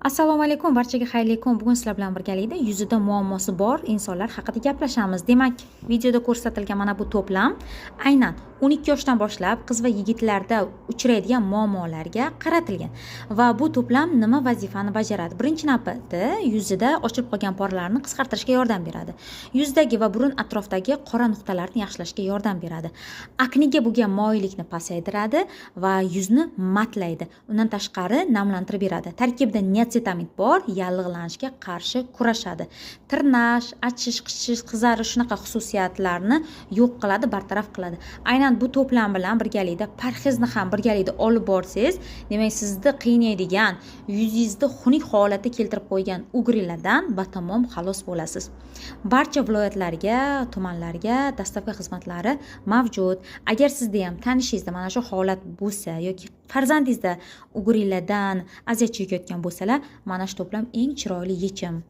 Assalomu alaykum, barchaga xayrli kun. Bugun sizlar bilan birgalikda yuzida muammosi bor insonlar haqida gaplashamiz. Demak, videoda ko'rsatilgan mana bu to'plam aynan 12 yoshdan boshlab qiz va yigitlarda uchraydigan muammolarga qaratilgan. Va bu to'plam nima vazifani bajaradi? Birinchi navbatda yuzida ochilib qolgan poralarni qisqartirishga yordam beradi. Yuzdagi va burun atrofidagi qora nuqtalarni yaxshilashga yordam beradi. Akniga bo'lgan moyillikni pasaytiradi va yuzni matlaydi. Undan tashqari namlantirib beradi. Tarkibida niacetamid bor, yallig'lanishga qarshi kurashadi. Tirnash, achish, qishish, qizarish shunaqa xususiyatlarni yo'q qiladi, bartaraf qiladi. Aynan bu to'plam bilan birgalikda parhezni ham birgalikda olib borsangiz, demak sizni qiynaydigan, yuzingizni xunuk holatga keltirib qo'ygan ugrilardan batamom xalos bo'lasiz. Barcha viloyatlarga, tumanlarga dastavka xizmatlari mavjud. Agar sizda ham tanishingizda mana shu holat bo'lsa yoki farzandingizda ugrilardan aziyat chekayotgan bo'lsalar, mana shu to'plam eng chiroyli yechim.